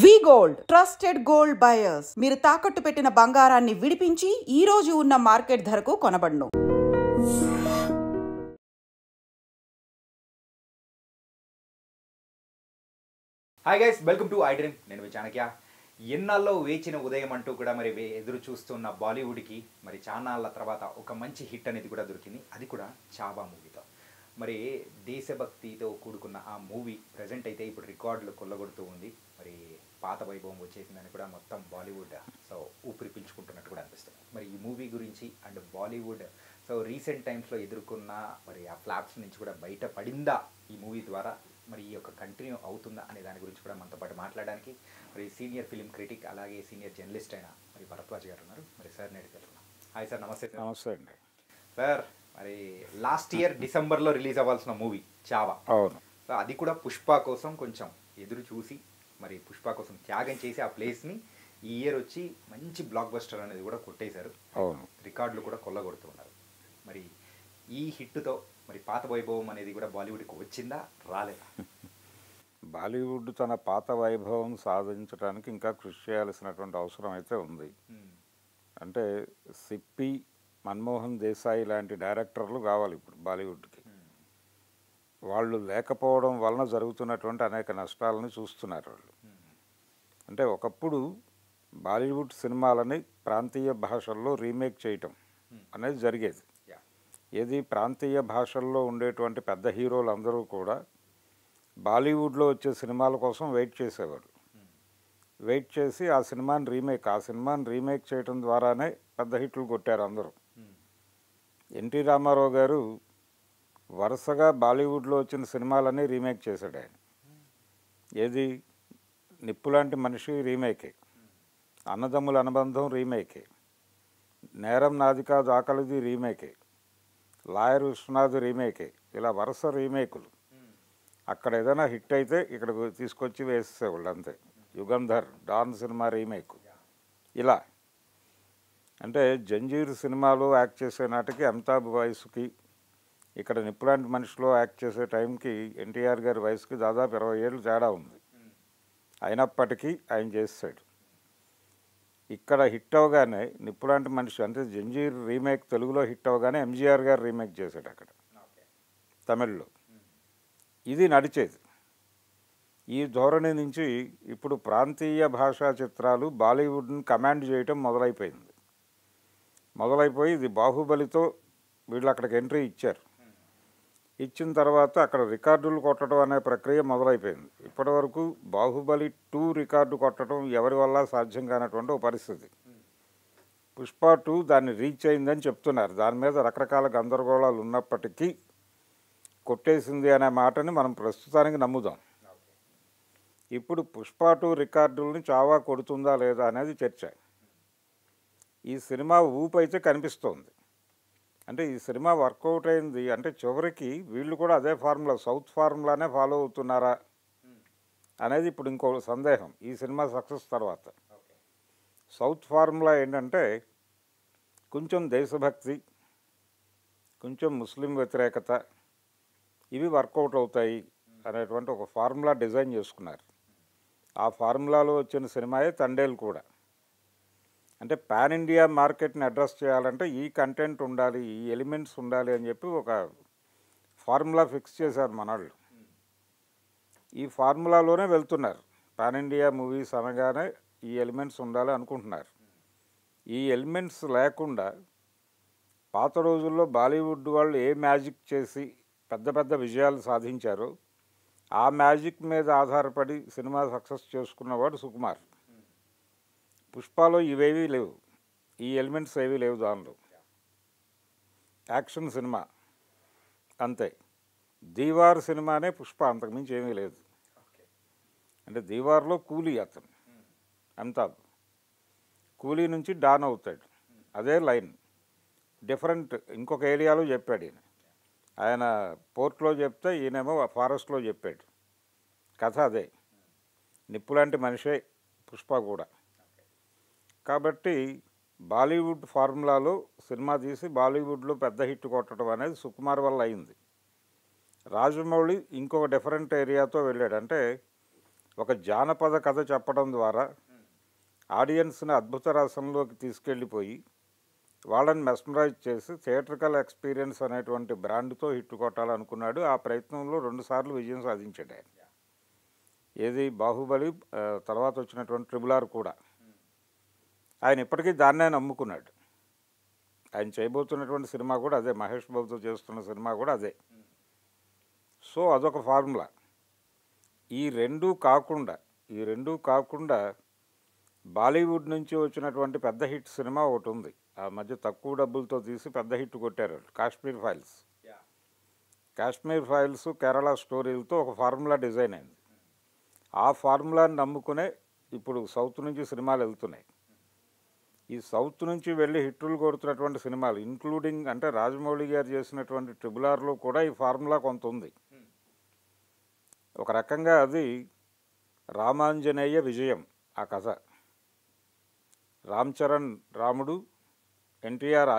వి gold trusted gold buyers మీరు తాకట్టు పెట్టిన బంగారాన్ని విడిపించి ఈ రోజు ఉన్న మార్కెట్ ధరకు కొనబడును. Hi guys, welcome to I dream. నేను చాణక్య. ఎన్నాళ్ళలో వేచిన ఉదయం అంటూ కూడా మరి ఎదురు చూస్తున్న బాలీవుడ్కి మరి చాన్నాళ్ళ తర్వాత ఒక మంచి హిట్ అనేది కూడా దొరికింది. అది కూడా చావా మూవీతో. మరి దేశభక్తితో కూడుకున్న ఆ మూవీ ప్రజెంట్ అయితే ఇప్పుడు రికార్డులు కొల్లగొడుతూ ఉంది. మరి పాత వైభవం వచ్చేసిందని కూడా మొత్తం బాలీవుడ్ సో ఊపిరి పీల్చుకుంటున్నట్టు కూడా అనిపిస్తుంది. మరి ఈ మూవీ గురించి అండ్ బాలీవుడ్ సో రీసెంట్ టైమ్స్లో ఎదుర్కొన్న మరి ఆ ఫ్లాప్స్ నుంచి కూడా బయటపడిందా ఈ మూవీ ద్వారా, మరి ఈ యొక్క కంటిన్యూ అవుతుందా అనే దాని గురించి కూడా మనతో పాటు మాట్లాడడానికి మరి సీనియర్ ఫిలిం క్రిటిక్ అలాగే సీనియర్ జర్నలిస్ట్ అయిన మరి భరద్వాజ్ గారు ఉన్నారు. మరి సార్ నేడు తెలుసుకున్నాం. హాయ్ సార్, నమస్తే. నమస్తే అండి సార్. మరి లాస్ట్ ఇయర్ డిసెంబర్లో రిలీజ్ అవ్వాల్సిన మూవీ చావా. అవును. సో అది కూడా పుష్ప కోసం కొంచెం ఎదురు చూసి మరి పుష్ప కోసం త్యాగం చేసి ఆ ప్లేస్ని ఈ ఇయర్ వచ్చి మంచి బ్లాక్ బస్టర్ అనేది కూడా కొట్టేశారు. అవును, రికార్డులు కూడా కొల్లగొడుతున్నారు. మరి ఈ హిట్తో మరి పాత వైభవం అనేది కూడా బాలీవుడ్కి వచ్చిందా రాలేదా? బాలీవుడ్ తన పాత వైభవం సాధించడానికి ఇంకా కృషి చేయాల్సినటువంటి అవసరం అయితే ఉంది. అంటే సిప్పి, మన్మోహన్ దేశాయి లాంటి డైరెక్టర్లు కావాలి ఇప్పుడు బాలీవుడ్కి. వాళ్ళు లేకపోవడం వలన జరుగుతున్నటువంటి అనేక నష్టాలని చూస్తున్నారు వాళ్ళు. అంటే ఒకప్పుడు బాలీవుడ్ సినిమాలని ప్రాంతీయ భాషల్లో రీమేక్ చేయటం అనేది జరిగేది. ఏది ప్రాంతీయ భాషల్లో ఉండేటువంటి పెద్ద హీరోలు అందరూ కూడా బాలీవుడ్లో వచ్చే సినిమాల కోసం వెయిట్ చేసేవారు. వెయిట్ చేసి ఆ సినిమాని రీమేక్ చేయడం ద్వారానే పెద్ద హిట్లు కొట్టారు అందరూ. ఎన్టీ రామారావు గారు వరుసగా బాలీవుడ్లో వచ్చిన సినిమాలన్నీ రీమేక్ చేశాడు ఆయన. ఏది నిప్పులాంటి మనిషి రీమేకే, అన్నదమ్ముల అనుబంధం రీమేకే, నేరం నాది కాదు ఆకలిది రీమేకే, లాయర్ విశ్వనాథ్ రీమేకే, ఇలా వరుస రీమేకులు. అక్కడ ఏదైనా హిట్ అయితే ఇక్కడ తీసుకొచ్చి వేసేవాళ్ళు అంతే. Yugandhar Don cinema remake. ఇలా అంటే జంజీర్ సినిమాలో యాక్ట్ చేసే నాటికి అమితాబ్ వయసుకి, ఇక్కడ నిప్పులాంటి మనిషిలో యాక్ట్ చేసే టైంకి ఎన్టీఆర్ గారి వయసుకి దాదాపు 20 ఏళ్ళు తేడా ఉంది. అయినప్పటికీ ఆయన చేసాడు. ఇక్కడ హిట్ అవగానే నిప్పులాంటి మనిషి అంటే జంజీర్ రీమేక్ తెలుగులో హిట్ అవగానే ఎంజీఆర్ గారు రీమేక్ చేశాడు అక్కడ తమిళ్లో. ఇది నడిచేది. ఈ ధోరణి నుంచి ఇప్పుడు ప్రాంతీయ భాషా చిత్రాలు బాలీవుడ్ని కమాండ్ చేయటం మొదలైపోయి ఇది బాహుబలితో వీళ్ళు అక్కడికి ఎంట్రీ ఇచ్చారు. ఇచ్చిన తర్వాత అక్కడ రికార్డులు కొట్టడం అనే ప్రక్రియ మొదలైపోయింది. ఇప్పటివరకు బాహుబలి 2 రికార్డు కొట్టడం ఎవరి వల్ల సాధ్యం కానటువంటి ఒక పరిస్థితి. పుష్ప 2 దాన్ని రీచ్ అయిందని చెప్తున్నారు. దాని మీద రకరకాల గందరగోళాలు ఉన్నప్పటికీ కొట్టేసింది అనే మాటని మనం ప్రస్తుతానికి నమ్ముదాం. ఇప్పుడు పుష్ప 2 రికార్డుల్ని చావా కొడుతుందా లేదా అనేది చర్చ. ఈ సినిమా ఊపు అయితే కనిపిస్తోంది. అంటే ఈ సినిమా వర్కౌట్ అయింది అంటే చివరికి వీళ్ళు కూడా అదే ఫార్ములా, సౌత్ ఫార్ములానే ఫాలో అవుతున్నారా అనేది ఇప్పుడు ఇంకో సందేహం. ఈ సినిమా సక్సెస్ తర్వాత సౌత్ ఫార్ములా ఏంటంటే కొంచెం దేశభక్తి, కొంచెం ముస్లిం వ్యతిరేకత, ఇవి వర్కౌట్ అవుతాయి అనేటువంటి ఒక ఫార్ములా డిజైన్ చేసుకున్నారు. ఆ ఫార్ములాలో వచ్చిన సినిమాయే తండేల్ కూడా. అంటే పాన్ ఇండియా మార్కెట్ని అడ్రస్ చేయాలంటే ఈ కంటెంట్ ఉండాలి, ఈ ఎలిమెంట్స్ ఉండాలి అని చెప్పి ఒక ఫార్ములా ఫిక్స్ చేశారు మనవాళ్ళు. ఈ ఫార్ములాలోనే వెళ్తున్నారు. పాన్ ఇండియా మూవీస్ అనగానే ఈ ఎలిమెంట్స్ ఉండాలి అనుకుంటున్నారు. ఈ ఎలిమెంట్స్ లేకుండా పాత రోజుల్లో బాలీవుడ్ వాళ్ళు ఏ మ్యాజిక్ చేసి పెద్ద పెద్ద విజయాలు సాధించారో ఆ మ్యాజిక్ మీద ఆధారపడి సినిమా సక్సెస్ చేసుకున్నవాడు సుకుమార్. పుష్పలో ఇవేవీ లేవు, ఈ ఎలిమెంట్స్ ఏవీ లేవు. దానిలో యాక్షన్ సినిమా అంతే. దీవార్ సినిమానే పుష్ప, అంతకుమించి ఏమీ లేదు. అంటే దీవార్లో కూలీ అతను అమితాబ్, కూలీ నుంచి డాన్ అవుతాడు. అదే లైన్, డిఫరెంట్ ఇంకొక ఏరియాలో చెప్పాడు ఈయన. ఆయన పోర్ట్లో చెప్తే ఈయనేమో ఫారెస్ట్లో చెప్పాడు. కథ అదే. నిప్పులాంటి మనిషే పుష్ప కూడా. కాబట్టి బాలీవుడ్ ఫార్ములాలో సినిమా తీసి బాలీవుడ్లో పెద్ద హిట్ కొట్టడం అనేది సుకుమార్ వల్ల అయింది. రాజమౌళి ఇంకొక డిఫరెంట్ ఏరియాతో వెళ్ళాడు. అంటే ఒక జానపద కథ చెప్పడం ద్వారా ఆడియన్స్ని అద్భుత రసంలోకి తీసుకెళ్ళిపోయి వాళ్ళని మెస్మరైజ్ చేసి థియేట్రికల్ ఎక్స్పీరియన్స్ అనేటువంటి బ్రాండ్తో హిట్ కొట్టాలనుకున్నాడు. ఆ ప్రయత్నంలో 2 సార్లు విజయం సాధించాడు ఆయన. ఏది బాహుబలి, తర్వాత వచ్చినటువంటి RRR కూడా. ఆయన ఇప్పటికీ దాన్నే నమ్ముకున్నాడు. ఆయన చేయబోతున్నటువంటి సినిమా కూడా అదే, మహేష్ బాబుతో చేస్తున్న సినిమా కూడా అదే. సో అదొక ఫార్ములా. ఈ రెండూ కాకుండా బాలీవుడ్ నుంచి వచ్చినటువంటి పెద్ద హిట్ సినిమా ఒకటి ఉంది. ఆ మధ్య తక్కువ డబ్బులతో తీసి పెద్ద హిట్ కొట్టారు, కాశ్మీర్ ఫైల్స్. కాశ్మీర్ ఫైల్స్ కేరళ స్టోరీలతో ఒక ఫార్ములా డిజైన్ అయింది. ఆ ఫార్ములాని నమ్ముకునే ఇప్పుడు సౌత్ నుంచి సినిమాలు వెళ్తున్నాయి. ఈ సౌత్ నుంచి వెళ్ళి హిట్టులు కొడుతున్నటువంటి సినిమాలు ఇంక్లూడింగ్ అంటే రాజమౌళి గారు చేసినటువంటి RRRలో కూడా ఈ ఫార్ములా కొంత ఉంది. ఒక రకంగా అది రామాంజనేయ విజయం. ఆ కథ రామ్ చరణ్ రాముడు, ఎన్టీఆర్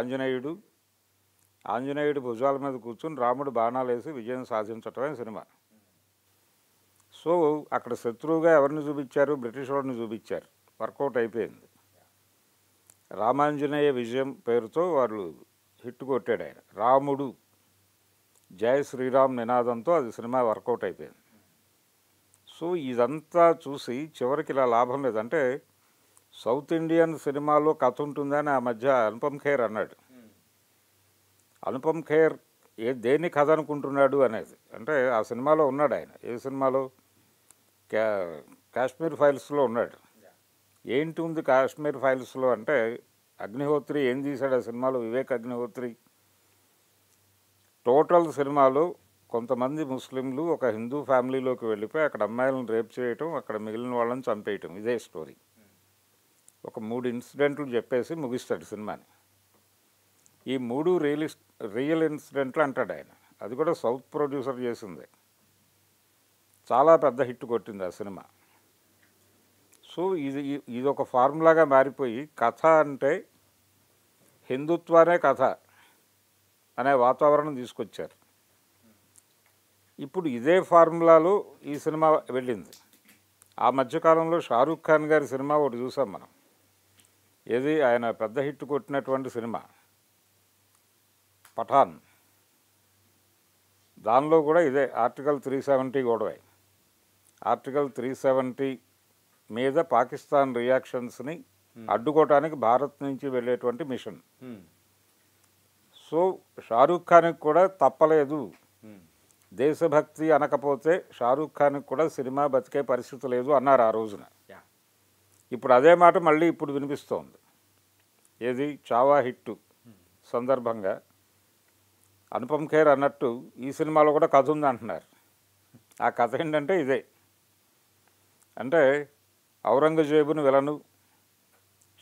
ఆంజనేయుడు భుజాల మీద కూర్చుని రాముడు బాణాలు వేసి విజయం సాధించటమే సినిమా. సో అక్కడ శత్రువుగా ఎవరిని చూపించారు? బ్రిటిష్ వాడిని చూపించారు. వర్కౌట్ అయిపోయింది. రామాంజనేయ విజయం పేరుతో వాళ్ళు హిట్ కొట్టాడు ఆయన. రాముడు జై శ్రీరామ్ నినాదంతో అది సినిమా వర్కౌట్ అయిపోయింది. సో ఇదంతా చూసి చివరికి ఇలా లాభం లేదంటే సౌత్ ఇండియన్ సినిమాలో కథ ఉంటుందని ఆ మధ్య అనుపమ్ ఖేర్ అన్నాడు. అనుపమ్ ఖేర్ దేన్ని కథ అనుకుంటున్నాడు అనేది, అంటే ఆ సినిమాలో ఉన్నాడు ఆయన. ఏ సినిమాలో? కాశ్మీర్ ఫైల్స్లో ఉన్నాడు. ఏంటి ఉంది కాశ్మీర్ ఫైల్స్లో అంటే అగ్నిహోత్రి ఏం తీశాడు ఆ సినిమాలో? వివేక్ అగ్నిహోత్రి టోటల్ సినిమాలో కొంతమంది ముస్లింలు ఒక హిందూ ఫ్యామిలీలోకి వెళ్ళిపోయి అక్కడ అమ్మాయిలను రేప్ చేయటం, అక్కడ మిగిలిన వాళ్ళని చంపేయటం, ఇదే స్టోరీ. ఒక 3 ఇన్సిడెంట్లు చెప్పేసి ముగిస్తాడు సినిమాని. ఈ 3 రియల్ ఇన్సిడెంట్లు అంటాడు ఆయన. అది కూడా సౌత్ ప్రొడ్యూసర్ చేసిందే. చాలా పెద్ద హిట్ కొట్టింది ఆ సినిమా. సో ఇది ఒక ఫార్ములాగా మారిపోయి కథ అంటే హిందుత్వానే కథ అనే వాతావరణం తీసుకొచ్చారు. ఇప్పుడు ఇదే ఫార్ములాలో ఈ సినిమా వెళ్ళింది. ఆ మధ్యకాలంలో షారూఖ్ ఖాన్ గారి సినిమా ఒకటి చూసాం మనం. ఏది ఆయన పెద్ద హిట్ కొట్టినటువంటి సినిమా పఠాన్. దానిలో కూడా ఇదే ఆర్టికల్ 370 గొడవే. ఆర్టికల్ 370 మీద పాకిస్తాన్ రియాక్షన్స్ని అడ్డుకోవటానికి భారత్ నుంచి వెళ్ళేటువంటి మిషన్. సో షారూఖ్ ఖాన్కి కూడా తప్పలేదు. దేశభక్తి అనకపోతే షారూఖ్ ఖాన్కి కూడా సినిమా బతికే పరిస్థితి లేదు అన్నారు ఆ రోజున. ఇప్పుడు అదే మాట మళ్ళీ ఇప్పుడు వినిపిస్తోంది. ఏది చావా హిట్టు సందర్భంగా అనుపమ్ ఖేర్ అన్నట్టు ఈ సినిమాలో కూడా కథ ఉంది అంటున్నారు. ఆ కథ ఏంటంటే ఇదే, అంటే ఔరంగజేబుని విలను,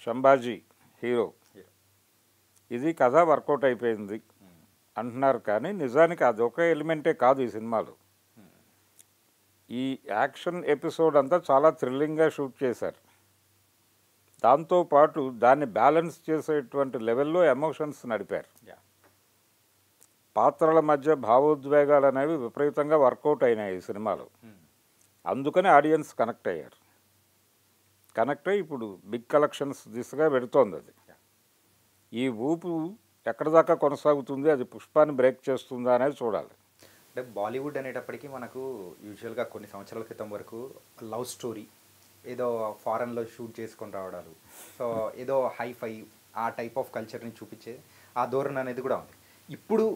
సంభాజీ హీరో. ఇది కథ వర్కౌట్ అయిపోయింది అంటున్నారు. కానీ నిజానికి అది ఒక ఎలిమెంటే కాదు ఈ సినిమాలో. ఈ యాక్షన్ ఎపిసోడ్ అంతా చాలా థ్రిల్లింగ్గా షూట్ చేశారు. దాంతోపాటు దాన్ని బ్యాలెన్స్ చేసేటువంటి లెవెల్లో ఎమోషన్స్ నడిపారు. పాత్రల మధ్య భావోద్వేగాలు అనేవి విపరీతంగా వర్కౌట్ అయినాయి ఈ సినిమాలో. అందుకని ఆడియన్స్ కనెక్ట్ అయ్యారు. కనెక్ట్ అయ్యి ఇప్పుడు బిగ్ కలెక్షన్స్ దిశగా పెడుతోంది అది. ఈ ఊపు ఎక్కడి దాకా కొనసాగుతుంది, అది పుష్పాన్ని బ్రేక్ చేస్తుందా అనేది చూడాలి. అంటే బాలీవుడ్ అనేటప్పటికీ మనకు యూజువల్గా కొన్ని సంవత్సరాల క్రితం వరకు లవ్ స్టోరీ, ఏదో ఫారెన్లో షూట్ చేసుకొని రావడాలు, సో ఏదో హైఫై ఆ టైప్ ఆఫ్ కల్చర్ని చూపించే ఆ ధోరణి అనేది కూడా ఉంది. ఇప్పుడు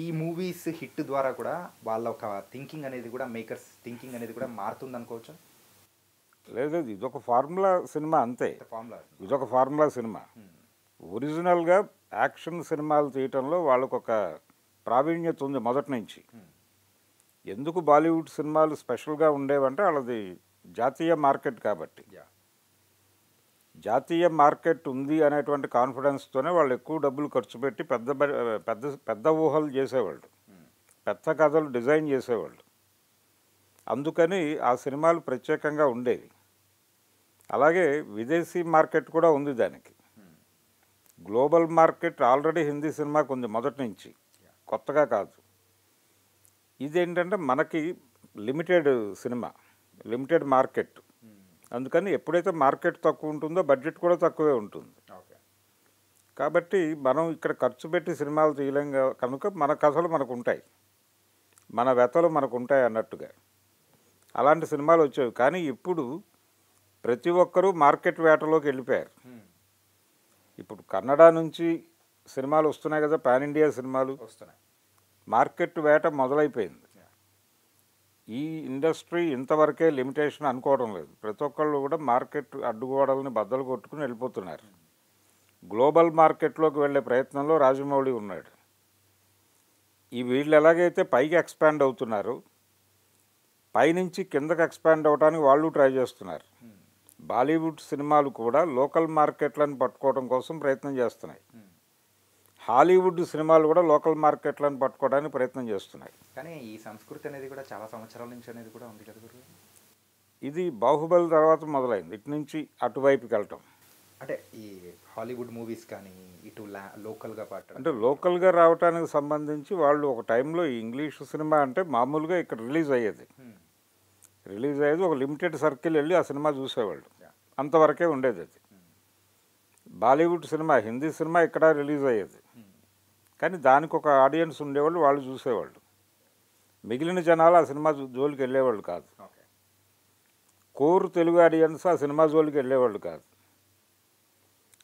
ఈ మూవీస్ హిట్ ద్వారా కూడా వాళ్ళ ఒక థింకింగ్ అనేది కూడా, మేకర్స్ థింకింగ్ అనేది కూడా మారుతుంది అనుకోవచ్చు. లేదు, ఇదొక ఫార్ములా సినిమా అంతే. ఇదొక ఫార్ములా సినిమా. ఒరిజినల్గా యాక్షన్ సినిమాలు తీయటంలో వాళ్ళకు ఒక ప్రావీణ్యత ఉంది మొదటి నుంచి. ఎందుకు బాలీవుడ్ సినిమాలు స్పెషల్గా ఉండేవంటే వాళ్ళది జాతీయ మార్కెట్ కాబట్టి. జాతీయ మార్కెట్ ఉంది అనేటువంటి కాన్ఫిడెన్స్తోనే వాళ్ళు ఎక్కువ డబ్బులు ఖర్చు పెట్టి పెద్ద పెద్ద పెద్ద ఊహలు చేసేవాళ్ళు, పెద్ద కథలు డిజైన్ చేసేవాళ్ళు. అందుకని ఆ సినిమాలు ప్రత్యేకంగా ఉండేవి. అలాగే విదేశీ మార్కెట్ కూడా ఉంది దానికి. గ్లోబల్ మార్కెట్ ఆల్రెడీ హిందీ సినిమాకు ఉంది మొదటి నుంచి, కొత్తగా కాదు. ఇదేంటంటే మనకి లిమిటెడ్ సినిమా, లిమిటెడ్ మార్కెట్. అందుకని ఎప్పుడైతే మార్కెట్ తక్కువ ఉంటుందో బడ్జెట్ కూడా తక్కువే ఉంటుంది. ఓకే. కాబట్టి మనం ఇక్కడ ఖర్చు పెట్టి సినిమాలు తీయలేం కనుక మన కథలు మనకు ఉంటాయి, మన వ్యతలు మనకు ఉంటాయి అన్నట్టుగా అలాంటి సినిమాలు వచ్చేవి. కానీ ఇప్పుడు ప్రతి ఒక్కరూ మార్కెట్ వేటలోకి వెళ్ళిపోయారు. ఇప్పుడు కన్నడ నుంచి సినిమాలు వస్తున్నాయి కదా, పాన్ ఇండియా సినిమాలు వస్తున్నాయి. మార్కెట్ వేట మొదలైపోయింది. ఈ ఇండస్ట్రీ ఇంతవరకే లిమిటేషన్ అనుకోవడం లేదు. ప్రతి ఒక్కళ్ళు కూడా మార్కెట్ అడ్డుగోడలని బద్దలు కొట్టుకుని వెళ్ళిపోతున్నారు. గ్లోబల్ మార్కెట్లోకి వెళ్ళే ప్రయత్నంలో రాజమౌళి ఉన్నాడు. ఈ వీళ్ళు ఎలాగైతే పైకి ఎక్స్పాండ్ అవుతున్నారు, పైనుంచి కిందకి ఎక్స్పాండ్ అవ్వడానికి వాళ్ళు ట్రై చేస్తున్నారు. బాలీవుడ్ సినిమాలు కూడా లోకల్ మార్కెట్లను పట్టుకోవడం కోసం ప్రయత్నం చేస్తున్నాయి. హాలీవుడ్ సినిమాలు కూడా లోకల్ మార్కెట్లను పట్టుకోవడానికి ప్రయత్నం చేస్తున్నాయి. కానీ ఈ సంస్కృతి అనేది కూడా చాలా సంవత్సరాల నుంచి అనేది కూడా ఉంది కదా గురు. ఇది బాహుబలి తర్వాత మొదలైంది ఇటు నుంచి అటువైపుకి వెళ్ళటం. అంటే ఈ హాలీవుడ్ మూవీస్ కానీ ఇటు లోకల్గా పాట అంటే లోకల్గా రావడానికి సంబంధించి వాళ్ళు ఒక టైంలో ఈ ఇంగ్లీష్ సినిమా అంటే మామూలుగా ఇక్కడ రిలీజ్ అయ్యేది ఒక లిమిటెడ్ సర్కిల్ వెళ్ళి ఆ సినిమా చూసేవాళ్ళు, అంతవరకే ఉండేది అది. బాలీవుడ్ సినిమా, హిందీ సినిమా ఇక్కడ రిలీజ్ అయ్యేది, కానీ దానికి ఒక ఆడియన్స్ ఉండేవాళ్ళు, వాళ్ళు చూసేవాళ్ళు. మిగిలిన జనాలు ఆ సినిమా జోలికి వెళ్ళేవాళ్ళు కాదు. కోర్ తెలుగు ఆడియన్స్ ఆ సినిమా జోలికి వెళ్ళేవాళ్ళు కాదు.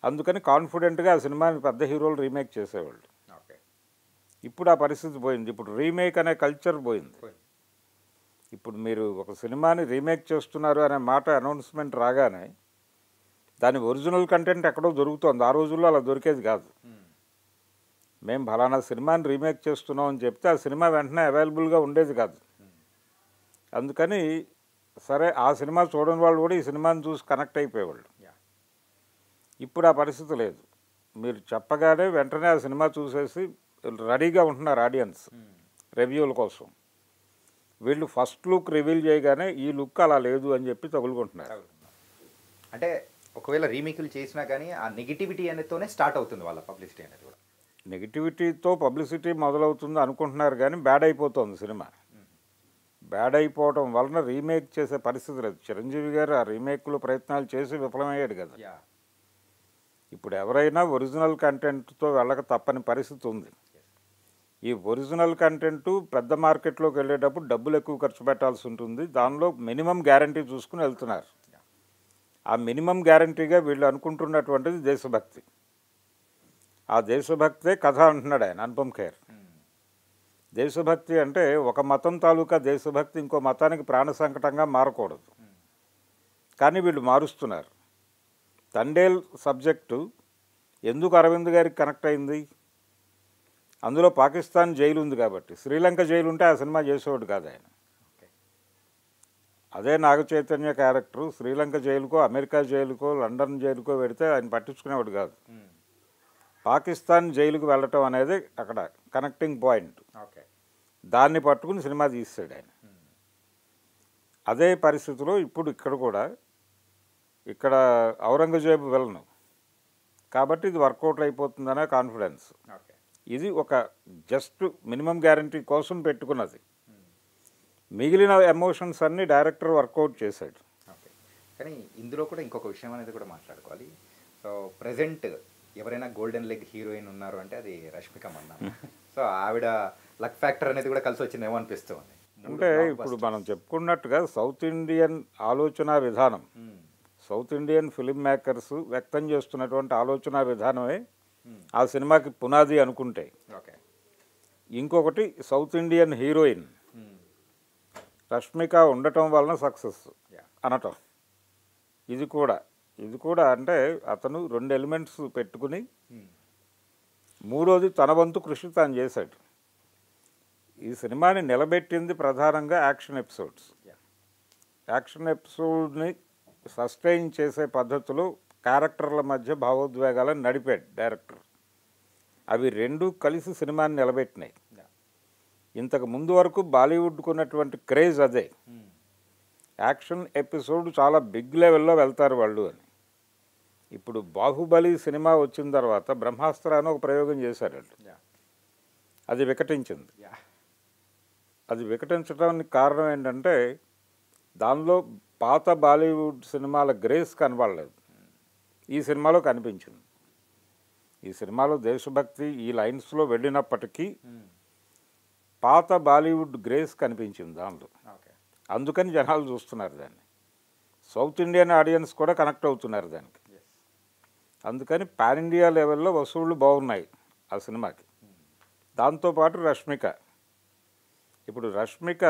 అందుకని కాన్ఫిడెంట్గా ఆ సినిమాని పెద్ద హీరోలు రీమేక్ చేసేవాళ్ళు. ఇప్పుడు ఆ పరిస్థితి పోయింది. ఇప్పుడు రీమేక్ అనే కల్చర్ పోయింది. ఇప్పుడు మీరు ఒక సినిమాని రీమేక్ చేస్తున్నారు అనే మాట అనౌన్స్మెంట్ రాగానే దాని ఒరిజినల్ కంటెంట్ ఎక్కడో దొరుకుతుంది. ఆ రోజుల్లో అలా దొరికేది కాదు. మేము ఫలానా సినిమాని రీమేక్ చేస్తున్నాం అని చెప్తే ఆ సినిమా వెంటనే అవైలబుల్గా ఉండేది కాదు. అందుకని సరే ఆ సినిమా చూడని వాళ్ళు కూడా ఈ సినిమాని చూసి కనెక్ట్ అయిపోయేవాళ్ళు. ఇప్పుడు ఆ పరిస్థితి లేదు. మీరు చెప్పగానే వెంటనే ఆ సినిమా చూసేసి రెడీగా ఉంటున్నారు ఆడియన్స్ రివ్యూల కోసం. వీళ్ళు ఫస్ట్ లుక్ రివీల్ చేయగానే ఈ లుక్ అలా లేదు అని చెప్పి తగులుకుంటున్నారు. అంటే ఒకవేళ రీమేక్లు చేసినా కానీ ఆ నెగిటివిటీ అనేతోనే స్టార్ట్ అవుతుంది వాళ్ళ పబ్లిసిటీ అనేది కూడా. నెగిటివిటీతో పబ్లిసిటీ మొదలవుతుంది అనుకుంటున్నారు, కానీ బ్యాడ్ అయిపోతుంది సినిమా. బ్యాడ్ అయిపోవడం వలన రీమేక్ చేసే పరిస్థితి లేదు. చిరంజీవి గారు ఆ రీమేక్లు ప్రయత్నాలు చేసి విఫలమయ్యాడు కదా. ఇప్పుడు ఎవరైనా ఒరిజినల్ కంటెంట్తో వెళ్ళక తప్పని పరిస్థితి ఉంది. ఈ ఒరిజినల్ కంటెంట్ పెద్ద మార్కెట్లోకి వెళ్ళేటప్పుడు డబ్బులు ఎక్కువ ఖర్చు పెట్టాల్సి ఉంటుంది. దానిలో మినిమం గ్యారంటీ చూసుకుని వెళ్తున్నారు. ఆ మినిమం గ్యారంటీగా వీళ్ళు అనుకుంటున్నటువంటిది దేశభక్తి. ఆ దేశభక్తే కథ అంటున్నాడు ఆయన, అనుపమ్ ఖేర్. దేశభక్తి అంటే ఒక మతం తాలూకా దేశభక్తి ఇంకో మతానికి ప్రాణ సంకటంగా మారకూడదు, కానీ వీళ్ళు మారుస్తున్నారు. తండేల్ సబ్జెక్టు ఎందుకు అరవింద్ గారికి కనెక్ట్ అయింది? అందులో పాకిస్తాన్ జైలు ఉంది కాబట్టి. శ్రీలంక జైలు ఉంటే ఆ సినిమా చేసేవాడు కాదు ఆయన. అదే నాగ చైతన్య క్యారెక్టరు శ్రీలంక జైలుకో, అమెరికా జైలుకో, లండన్ జైలుకో పెడితే ఆయన పట్టించుకునేవాడు కాదు. పాకిస్తాన్ జైలుకు వెళ్ళటం అనేది అక్కడ కనెక్టింగ్ పాయింట్. దాన్ని పట్టుకుని సినిమా తీస్తాడు ఆయన. అదే పరిస్థితిలో ఇప్పుడు ఇక్కడ కూడా, ఇక్కడ ఔరంగజేబు వెళ్ళను కాబట్టి ఇది వర్కౌట్ అయిపోతుందనే కాన్ఫిడెన్స్. ఇది ఒక జస్ట్ మినిమం గ్యారంటీ కోసం పెట్టుకున్నది. మిగిలిన ఎమోషన్స్ అన్నీ డైరెక్టర్ వర్కౌట్ చేశాడు. కానీ ఇందులో కూడా ఇంకొక విషయం అనేది కూడా మాట్లాడుకోవాలి. సో ప్రజెంట్ ఎవరైనా గోల్డెన్ లెగ్ హీరోయిన్ ఉన్నారు అంటే అది రష్మిక మందాన. సో ఆవిడ లక్ ఫ్యాక్టర్ అనేది కూడా కలిసి వచ్చిందేమో అనిపిస్తుంది. అంటే ఇప్పుడు మనం చెప్పుకున్నట్టుగా సౌత్ ఇండియన్ ఆలోచన విధానం, సౌత్ ఇండియన్ ఫిల్మ్ మేకర్స్ వ్యక్తం చేస్తున్నటువంటి ఆలోచన విధానమే ఆ సినిమాకి పునాది అనుకుంటే, ఇంకొకటి సౌత్ ఇండియన్ హీరోయిన్ రష్మిక ఉండటం వలన సక్సెస్ అనటం. ఇది కూడా అంటే అతను 2 ఎలిమెంట్స్ పెట్టుకుని మూడోది తన వంతు కృషి తాను చేశాడు. ఈ సినిమాని నిలబెట్టింది ప్రధానంగా యాక్షన్ ఎపిసోడ్స్. యాక్షన్ ఎపిసోడ్ని సస్టైన్ చేసే పద్ధతిలో క్యారెక్టర్ల మధ్య భావోద్వేగాలను నడిపాడు డైరెక్టర్. అవి రెండూ కలిసి సినిమాని నిలబెట్టినాయి. ఇంతకు ముందు వరకు బాలీవుడ్కు ఉన్నటువంటి క్రేజ్ అదే. యాక్షన్ ఎపిసోడ్ చాలా బిగ్ లెవెల్లో వెళ్తారు వాళ్ళు అని. ఇప్పుడు బాహుబలి సినిమా వచ్చిన తర్వాత బ్రహ్మాస్త్ర అని ఒక ప్రయోగం చేశారు వాళ్ళు. అది వికటించింది. అది వికటించడానికి కారణం ఏంటంటే దానిలో పాత బాలీవుడ్ సినిమాల గ్రేస్ కనబడలేదు. ఈ సినిమాలో కనిపించింది. ఈ సినిమాలో దేశభక్తి ఈ లైన్స్లో వెళ్ళినప్పటికీ పాత బాలీవుడ్ గ్రేస్ కనిపించింది దానిలో. అందుకని జనాలు చూస్తున్నారు దాన్ని. సౌత్ ఇండియన్ ఆడియన్స్ కూడా కనెక్ట్ అవుతున్నారు దానికి. అందుకని పాన్ ఇండియా లెవెల్లో వసూళ్ళు బాగున్నాయి ఆ సినిమాకి. దాంతోపాటు రష్మిక, ఇప్పుడు రష్మిక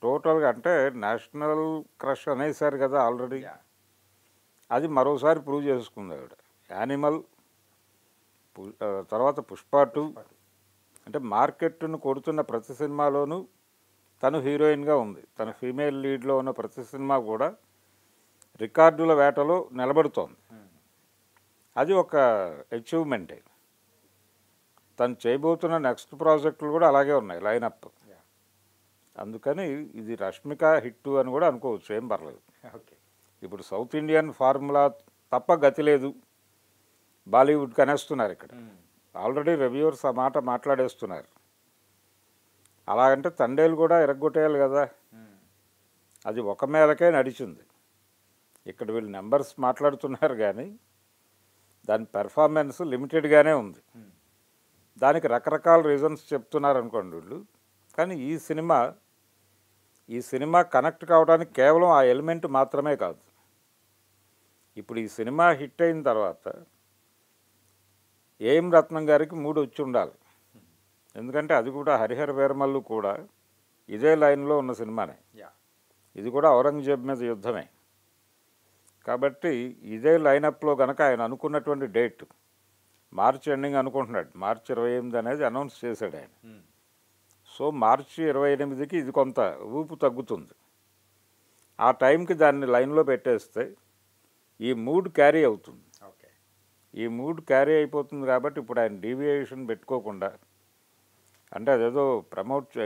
టోటల్గా అంటే నేషనల్ క్రష్ అనేసారు కదా ఆల్రెడీ. అది మరోసారి ప్రూవ్ చేసుకుంది ఆవిడ. యానిమల్ తర్వాత పుష్ప 2 అంటే మార్కెట్ను కొడుతున్న ప్రతి సినిమాలోనూ తను హీరోయిన్గా ఉంది. తన ఫీమేల్ లీడ్లో ఉన్న ప్రతి సినిమా కూడా రికార్డుల వేటలో నిలబడుతోంది. అది ఒక అచీవ్మెంటే. తను చేయబోతున్న నెక్స్ట్ ప్రాజెక్టులు కూడా అలాగే ఉన్నాయి లైనప్. అందుకని ఇది రష్మిక హిట్ అని కూడా అనుకోవచ్చు, ఏం పర్లేదు. ఇప్పుడు సౌత్ ఇండియన్ ఫార్ములా తప్ప గతి లేదు బాలీవుడ్కి అనేస్తున్నారు ఇక్కడ. ఆల్రెడీ రివ్యూవర్స్ ఆ మాట మాట్లాడేస్తున్నారు. అలాగంటే తండేలు కూడా ఎరగొట్టేయాలి కదా. అది ఒక మేరకే నడిచింది. ఇక్కడ వీళ్ళు నెంబర్స్ మాట్లాడుతున్నారు కానీ దాని పెర్ఫార్మెన్స్ లిమిటెడ్గానే ఉంది. దానికి రకరకాల రీజన్స్ చెప్తున్నారు అనుకోండి వీళ్ళు. కానీ ఈ సినిమా కనెక్ట్ కావడానికి కేవలం ఆ ఎలిమెంట్ మాత్రమే కాదు. ఇప్పుడు ఈ సినిమా హిట్ అయిన తర్వాత ఏం రత్నం గారికి 3 వచ్చి ఉండాలి. ఎందుకంటే అది కూడా హరిహర వీరమల్లు కూడా ఇదే లైన్లో ఉన్న సినిమానే. ఇది కూడా ఔరంగజేబ్ మీద యుద్ధమే. కాబట్టి ఇదే లైనప్లో కనుక ఆయన అనుకున్నటువంటి డేట్ మార్చి ఎండింగ్ అనుకుంటున్నాడు. మార్చి 28 అనేది అనౌన్స్ చేశాడు ఆయన. సో మార్చి 28కి ఇది కొంత ఊపు తగ్గుతుంది. ఆ టైంకి దాన్ని లైన్లో పెట్టేస్తే ఈ మూడ్ క్యారీ అవుతుంది. ఈ మూడ్ క్యారీ అయిపోతుంది కాబట్టి ఇప్పుడు ఆయన డీవియేషన్ పెట్టుకోకుండా, అంటే అదేదో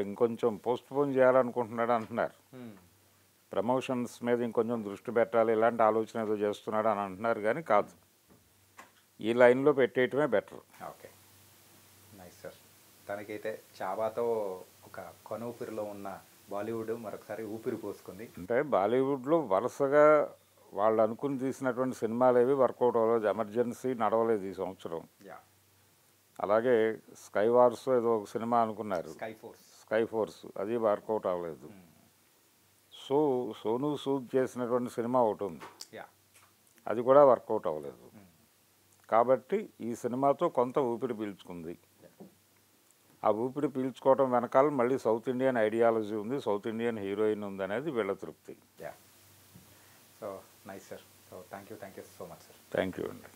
ఇంకొంచెం పోస్ట్పోన్ చేయాలనుకుంటున్నాడు అంటున్నారు. ప్రమోషన్స్ మీద ఇంకొంచెం దృష్టి పెట్టాలి ఇలాంటి ఆలోచన ఏదో చేస్తున్నాడు అని అంటున్నారు. కానీ కాదు, ఈ లైన్లో పెట్టేయటమే బెటర్. Okay, nice sir. తనకైతే చాబాతో ఒక కొనూపిరిలో ఉన్న బాలీవుడ్ మరొకసారి ఊపిరి పోసుకుంది. అంటే బాలీవుడ్లో వరుసగా వాళ్ళు అనుకుని తీసినటువంటి సినిమాలు ఏవి వర్కౌట్ అవ్వలేదు. ఎమర్జెన్సీ నడవలేదు ఈ సంవత్సరం. అలాగే స్కై వార్స్ ఏదో ఒక సినిమా అనుకున్నారు, స్కై ఫోర్స్, అది వర్కౌట్ అవ్వలేదు. సో సోనూ సూద్ చేసినటువంటి సినిమా ఒకటి ఉంది, అది కూడా వర్కౌట్ అవ్వలేదు. కాబట్టి ఈ సినిమాతో కొంత ఊపిరి పీల్చుకుంది. ఆ ఊపిరి పీల్చుకోవడం వెనకాల మళ్ళీ సౌత్ ఇండియన్ ఐడియాలజీ ఉంది, సౌత్ ఇండియన్ హీరోయిన్ ఉంది అనేది వీళ్ళ తృప్తి. So nice sir. So thank you so much sir. Thank you అండి.